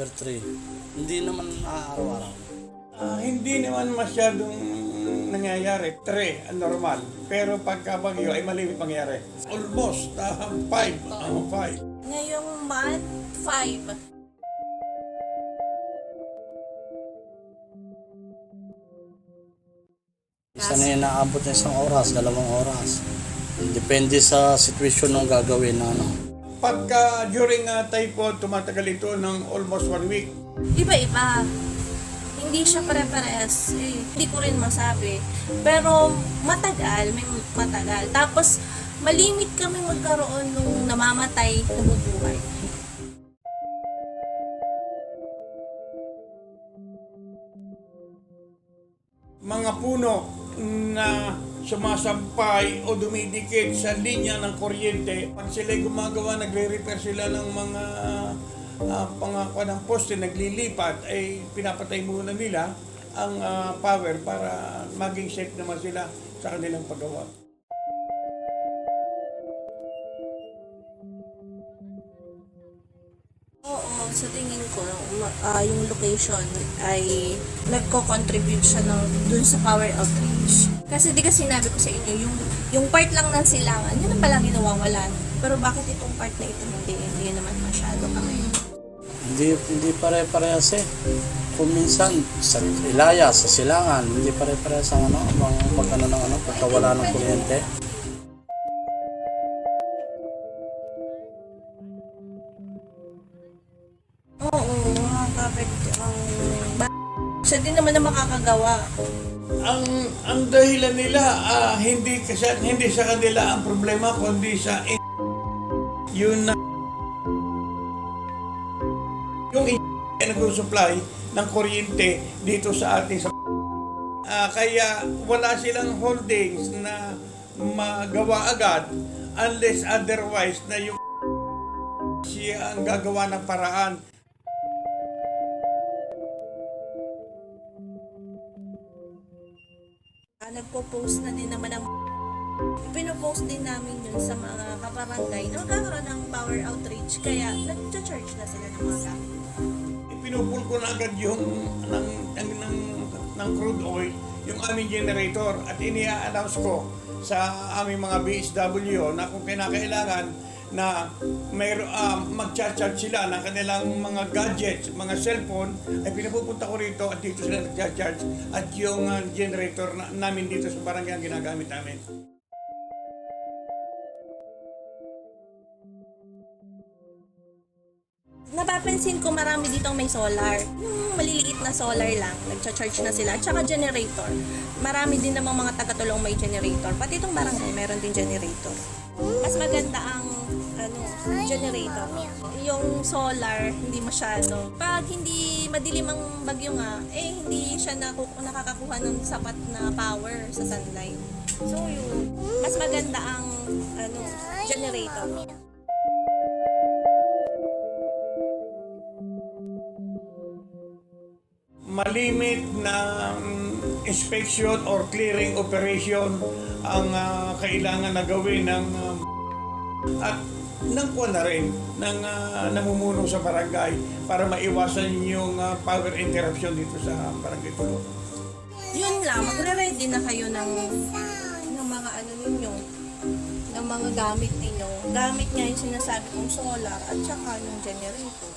Power 3. Hindi naman araw-araw. Hindi naman masyadong nangyayari. 3, normal. Pero pagka bagyo ay malimit mangyayari. Almost 5. 5. Ngayong month, 5. Isa na inaabot na 1 oras, 2 oras. Depende sa sitwasyon ng gagawin na ano. Pagka during typhoon, tumatagal ito ng almost 1 week. Iba-iba. Hindi siya pare-parehas. Hindi ko rin masabi. Pero matagal, may matagal. Tapos malimit kami magkaroon nung namamatay, nabubuhay. Mga puno na sumasampay o dumidikit sa linya ng kuryente, pag sila'y gumagawa, nagre-repair sila ng mga pangakwa ng poste, naglilipat, ay pinapatay muna nila ang power para maging safe naman sila sa kanilang paggawa. Oo, sa tingin ko, yung location ay nagko-contribute siya dun sa power outage. Kasi di ka sinabi ko sa inyo, yung part lang ng silangan, yun ang palang ginawawalan. Pero bakit itong part na ito hindi naman masyado kami. Hindi pare-parehas eh. Kung minsan sa Ilaya, sa Silangan, hindi pare-parehas ang pagkawala ng kuryente. Oo, mga kapit siya din naman na makakagawa. Ang dahilan nila, hindi sa kanila ang problema, kundi sa yun na yung nag-supply ng kuryente dito sa ating kaya wala silang holdings na magawa agad unless otherwise na yung siya ang gagawa ng paraan. Nagpo-post na din naman ang pinopost din namin yun sa mga kabarangay na magkakaroon ng power outage kaya nag-charge na sila ng mga gamit. Pinupul ko na agad yung ng crude oil, yung aming generator at ini-announce ko sa aming mga BSW na kung kinakailangan na mag-charge sila ng kanilang mga gadgets, mga cellphone, ay pinapupunta ko rito at dito sila nag-charge at yung generator namin dito sa barangay ang ginagamit namin. Napapansin ko marami ditong may solar. Yung maliliit na solar lang, nagcha-charge na sila. At saka generator. Marami din namang mga tagatulong may generator. Pati itong barangay, meron din generator. Mas maganda ang generator. Yung solar, hindi masyado. Pag hindi madilim ang bagyo nga, hindi siya nakakakuha ng sapat na power sa sunlight. So yun, mas maganda ang generator. Malimit na inspection or clearing operation ang kailangan na gawin ng at ng kuwan na rin ng namumuno sa barangay para maiwasan yung power interruption dito sa barangay Tulo. Yun lang, magre-ready na kayo ng mga ninyo, ng mga gamit ninyo. Gamit nga yung sinasabi kong solar at saka yung generator.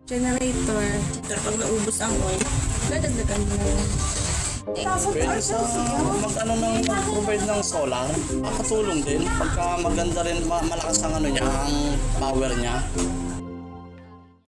Generator, pag naubos ang oil, dadagdagan mo na yun. Pwede sa mag-provide ng solar, makatulong din. Pagka maganda rin, malakas ang ang power niya.